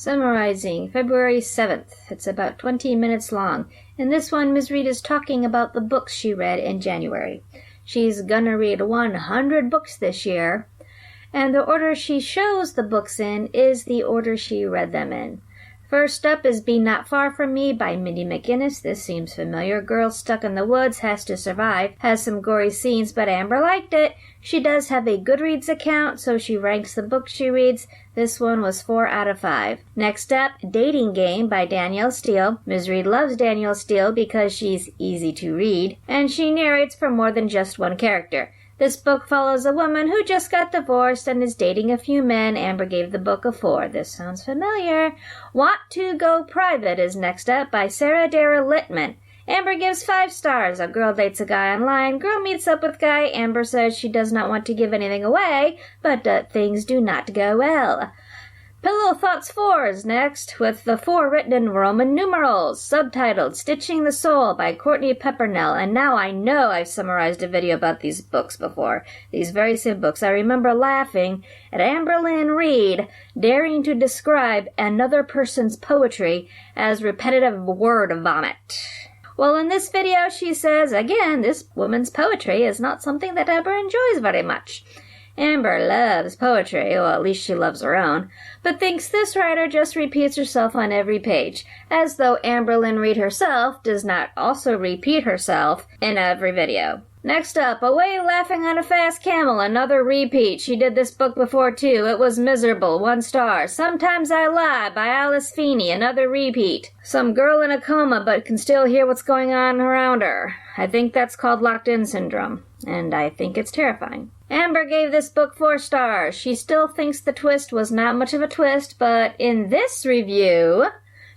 Summarizing, February 7th. It's about 20 minutes long. In this one, Ms. Reed is talking about the books she read in January. She's gonna read 100 books this year, and the order she shows the books in is the order she read them in. First up is Be Not Far From Me by Mindy McGinnis. This seems familiar. Girl stuck in the woods, has to survive. Has some gory scenes, but Amber liked it. She does have a Goodreads account, so she ranks the books she reads. This one was 4 out of 5. Next up, Dating Game by Danielle Steele. Ms. Reed loves Danielle Steele because she's easy to read, and she narrates for more than just one character. This book follows a woman who just got divorced and is dating a few men. Amber gave the book a 4. This sounds familiar. Want to Go Private is next up by Sarah Dara Littman. Amber gives 5 stars. A girl dates a guy online. Girl meets up with guy. Amber says she does not want to give anything away, but things do not go well. Pillow Thoughts 4 is next, with the 4 written in Roman numerals, subtitled Stitching the Soul by Courtney Peppernell. And now I know I've summarized a video about these books before, these very same books. I remember laughing at Amber Lynn Reed daring to describe another person's poetry as repetitive word vomit. Well, in this video she says, again, this woman's poetry is not something that Amber enjoys very much. Amber loves poetry, well, at least she loves her own, but thinks this writer just repeats herself on every page, as though Amber Lynn Reed herself does not also repeat herself in every video. Next up, Away Laughing on a Fast Camel, another repeat. She did this book before too. It was miserable, 1 star. Sometimes I Lie by Alice Feeney, another repeat. Some girl in a coma but can still hear what's going on around her. I think that's called locked-in syndrome, and I think it's terrifying. Amber gave this book 4 stars. She still thinks the twist was not much of a twist, but in this review,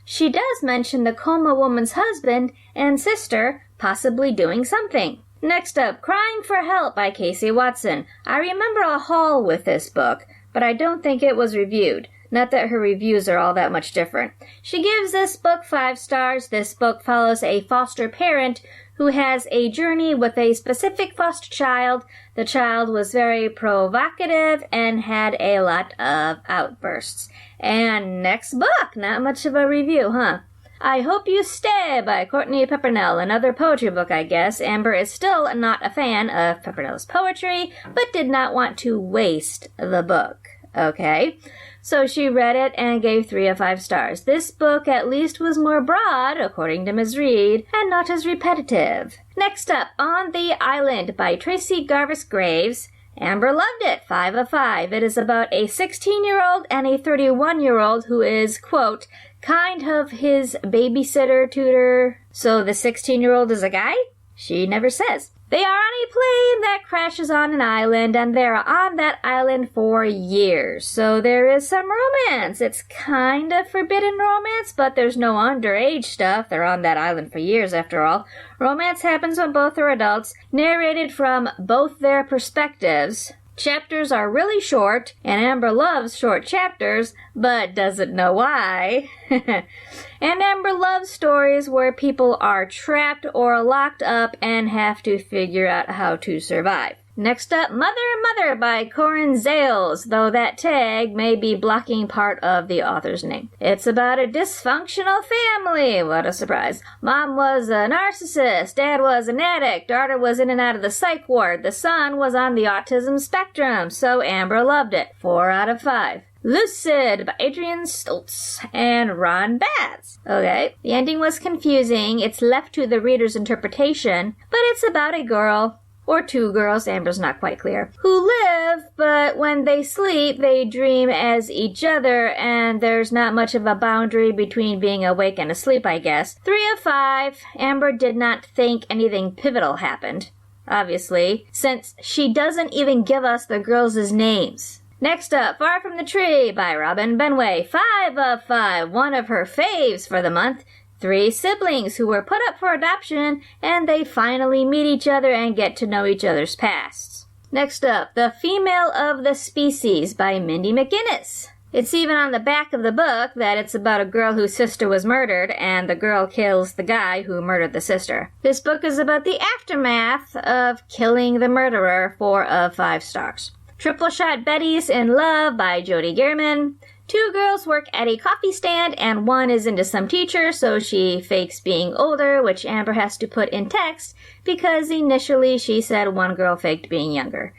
she does mention the coma woman's husband and sister possibly doing something. Next up, Crying for Help by Casey Watson. I remember a haul with this book, but I don't think it was reviewed. Not that her reviews are all that much different. She gives this book 5 stars. This book follows a foster parent who has a journey with a specific foster child. The child was very provocative and had a lot of outbursts. And next book, not much of a review, huh? I Hope You Stay by Courtney Peppernell, another poetry book, I guess. Amber is still not a fan of Peppernell's poetry, but did not want to waste the book. Okay, so she read it and gave 3 of 5 stars. This book at least was more broad, according to Ms. Reed, and not as repetitive. Next up, On the Island by Tracy Garvis Graves. Amber loved it, 5 of 5. It is about a 16-year-old and a 31-year-old who is, quote, kind of his babysitter, tutor. So the 16-year-old is a guy? She never says. They are on a plane that crashes on an island, and they're on that island for years. So there is some romance. It's kind of forbidden romance, but there's no underage stuff. They're on that island for years, after all. Romance happens when both are adults, narrated from both their perspectives. Chapters are really short, and Amber loves short chapters, but doesn't know why. And Amber loves stories where people are trapped or locked up and have to figure out how to survive. Next up, Mother, Mother by Corinne Zales, though that tag may be blocking part of the author's name. It's about a dysfunctional family. What a surprise. Mom was a narcissist, Dad was an addict, daughter was in and out of the psych ward, the son was on the autism spectrum, so Amber loved it. 4 out of 5. Lucid by Adrian Stoltz and Ron Batts. Okay, the ending was confusing. It's left to the reader's interpretation, but it's about a girl, or 2 girls, Amber's not quite clear, who live, but when they sleep, they dream as each other, and there's not much of a boundary between being awake and asleep, I guess. 3 of 5. Amber did not think anything pivotal happened, obviously, since she doesn't even give us the girls' names. Next up, Far From the Tree by Robin Benway. 5 of 5, one of her faves for the month. 3 siblings who were put up for adoption, and they finally meet each other and get to know each other's pasts. Next up, The Female of the Species by Mindy McGinnis. It's even on the back of the book that it's about a girl whose sister was murdered, and the girl kills the guy who murdered the sister. This book is about the aftermath of killing the murderer. 4 of 5 stars. Triple Shot Betty's in Love by Jody Gehrman. Two girls work at a coffee stand, and one is into some teacher, so she fakes being older, which Amber has to put in text, because initially she said one girl faked being younger.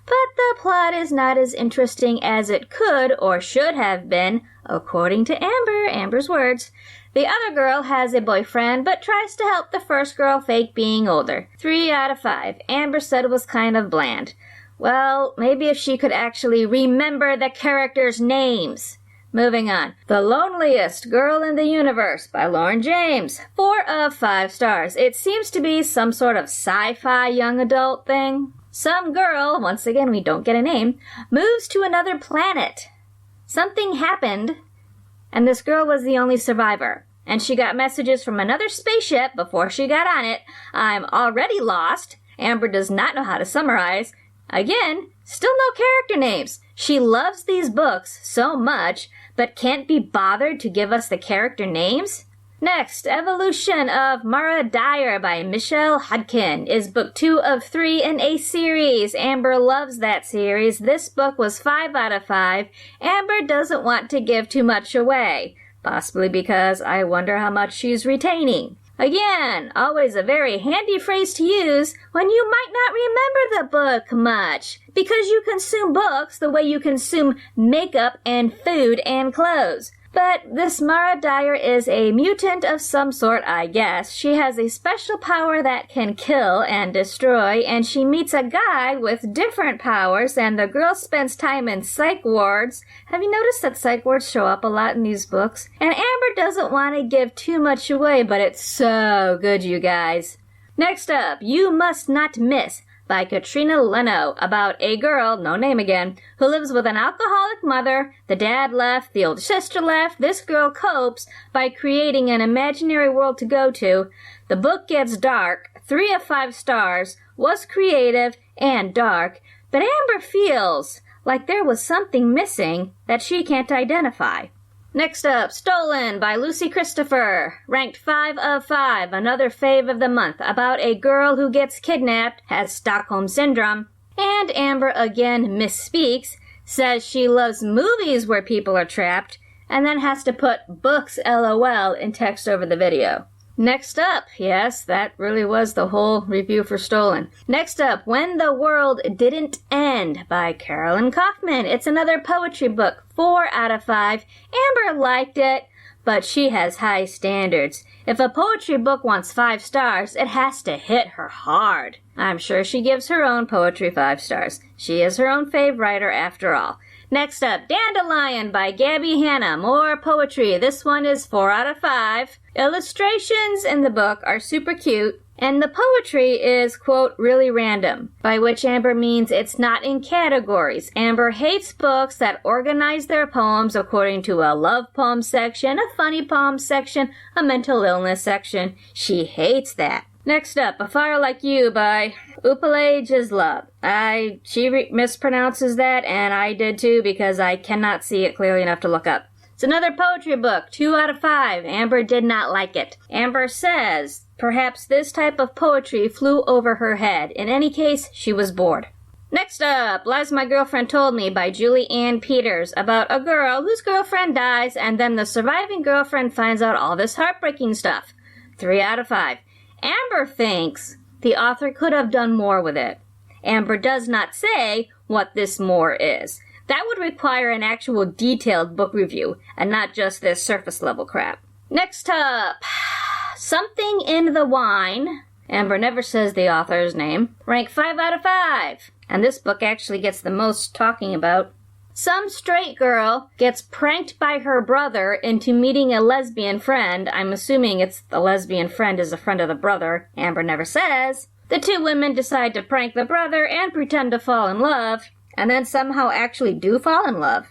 But the plot is not as interesting as it could or should have been, according to Amber's words. The other girl has a boyfriend, but tries to help the first girl fake being older. 3 out of 5. Amber said it was kind of bland. Well, maybe if she could actually remember the characters' names. Moving on. The Loneliest Girl in the Universe by Lauren James. 4 of 5 stars. It seems to be some sort of sci-fi young adult thing. Some girl, once again we don't get a name, moves to another planet. Something happened, and this girl was the only survivor. And she got messages from another spaceship before she got on it. I'm already lost. Amber does not know how to summarize. Again, still no character names. She loves these books so much, but can't be bothered to give us the character names? Next, Evolution of Mara Dyer by Michelle Hodkin is book 2 of 3 in a series. Amber loves that series. This book was 5 out of 5. Amber doesn't want to give too much away, possibly because I wonder how much she's retaining. Again, always a very handy phrase to use when you might not remember the book much, because you consume books the way you consume makeup and food and clothes. But this Mara Dyer is a mutant of some sort, I guess. She has a special power that can kill and destroy, and she meets a guy with different powers, and the girl spends time in psych wards. Have you noticed that psych wards show up a lot in these books? And Amber doesn't want to give too much away, but it's so good, you guys. Next up, You Must Not Miss by Katrina Leno, about a girl, no name again, who lives with an alcoholic mother. The dad left, the older sister left. This girl copes by creating an imaginary world to go to. The book gets dark, 3 of 5 stars, was creative and dark, but Amber feels like there was something missing that she can't identify. Next up, Stolen by Lucy Christopher, ranked 5 of 5, another fave of the month, about a girl who gets kidnapped, has Stockholm Syndrome, and Amber again misspeaks, says she loves movies where people are trapped, and then has to put books LOL in text over the video. Next up, yes, that really was the whole review for Stolen. Next up, When the World Didn't End by Carolyn Kaufman. It's another poetry book, 4 out of 5. Amber liked it, but she has high standards. If a poetry book wants 5 stars, it has to hit her hard. I'm sure she gives her own poetry 5 stars. She is her own fave writer after all. Next up, Dandelion by Gabby Hanna. More poetry. This one is 4 out of 5. Illustrations in the book are super cute, and the poetry is, quote, really random, by which Amber means it's not in categories. Amber hates books that organize their poems according to a love poem section, a funny poem section, a mental illness section. She hates that. Next up, A Fire Like You by Upale Jislub. She mispronounces that, and I did too, because I cannot see it clearly enough to look up. It's another poetry book, 2 out of 5. Amber did not like it. Amber says perhaps this type of poetry flew over her head. In any case, she was bored. Next up, Lies My Girlfriend Told Me by Julie Ann Peters, about a girl whose girlfriend dies, and then the surviving girlfriend finds out all this heartbreaking stuff. 3 out of 5. Amber thinks the author could have done more with it. Amber does not say what this more is. That would require an actual detailed book review, and not just this surface-level crap. Next up, Something in the Wine. Amber never says the author's name. Rank 5 out of 5. And this book actually gets the most talking about. Some straight girl gets pranked by her brother into meeting a lesbian friend. I'm assuming it's the lesbian friend is a friend of the brother. Amber never says. The two women decide to prank the brother and pretend to fall in love, and then somehow actually do fall in love.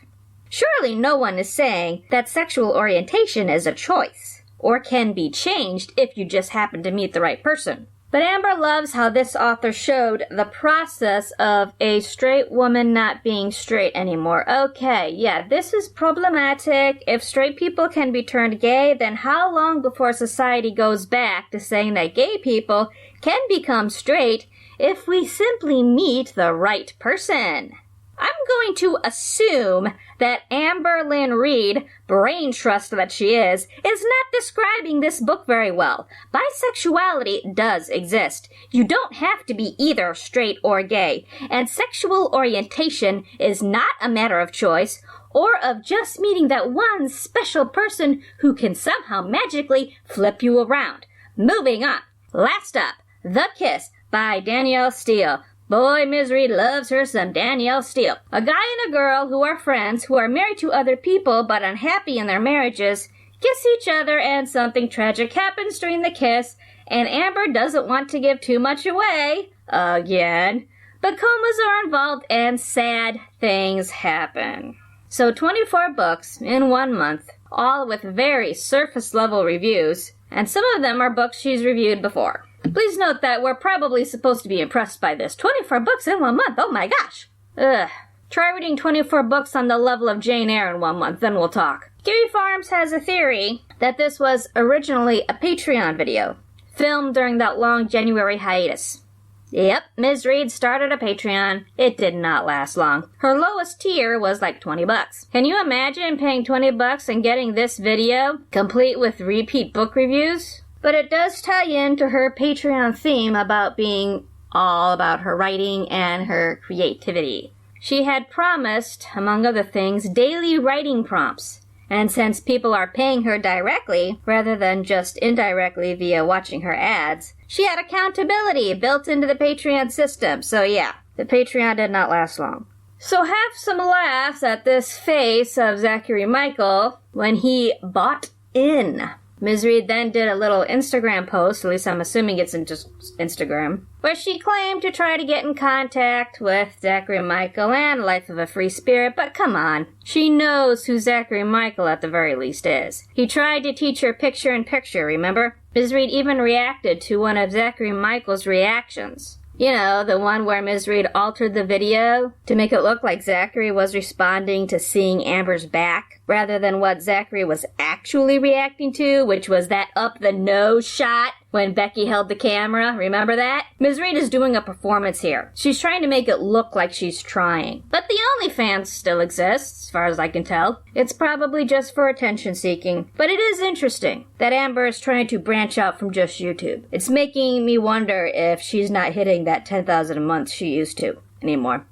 Surely no one is saying that sexual orientation is a choice, or can be changed if you just happen to meet the right person. But Amber loves how this author showed the process of a straight woman not being straight anymore. Okay, yeah, this is problematic. If straight people can be turned gay, then how long before society goes back to saying that gay people can become straight if we simply meet the right person? I'm going to assume that Amber Lynn Reed, brain trust that she is not describing this book very well. Bisexuality does exist. You don't have to be either straight or gay. And sexual orientation is not a matter of choice or of just meeting that one special person who can somehow magically flip you around. Moving on. Last up, The Kiss by Danielle Steele. Boy, Ms. Reed loves her some Danielle Steele. A guy and a girl who are friends, who are married to other people but unhappy in their marriages, kiss each other and something tragic happens during the kiss, and Amber doesn't want to give too much away, again. But comas are involved and sad things happen. So 24 books in 1 month, all with very surface-level reviews, and some of them are books she's reviewed before. Please note that we're probably supposed to be impressed by this. 24 books in 1 month, oh my gosh! Ugh. Try reading 24 books on the level of Jane Eyre in 1 month, then we'll talk. Kiwi Farms has a theory that this was originally a Patreon video, filmed during that long January hiatus. Yep, Ms. Reed started a Patreon. It did not last long. Her lowest tier was like $20. Can you imagine paying $20 and getting this video, complete with repeat book reviews? But it does tie into her Patreon theme about being all about her writing and her creativity. She had promised, among other things, daily writing prompts. And since people are paying her directly, rather than just indirectly via watching her ads, she had accountability built into the Patreon system. So yeah, the Patreon did not last long. So have some laughs at this face of Zachary Michael when he bought in. Ms. Reed then did a little Instagram post, at least I'm assuming it's in just Instagram, where she claimed to try to get in contact with Zachary Michael and Life of a Free Spirit, but come on. She knows who Zachary Michael at the very least is. He tried to teach her picture-in-picture, remember? Ms. Reed even reacted to one of Zachary Michael's reactions. You know, the one where Ms. Reed altered the video to make it look like Zachary was responding to seeing Amber's back, rather than what Zachary was actually reacting to, which was that up-the-nose shot when Becky held the camera. Remember that? Ms. Reed is doing a performance here. She's trying to make it look like she's trying. But the OnlyFans still exists, as far as I can tell. It's probably just for attention-seeking. But it is interesting that Amber is trying to branch out from just YouTube. It's making me wonder if she's not hitting that $10,000 a month she used to anymore.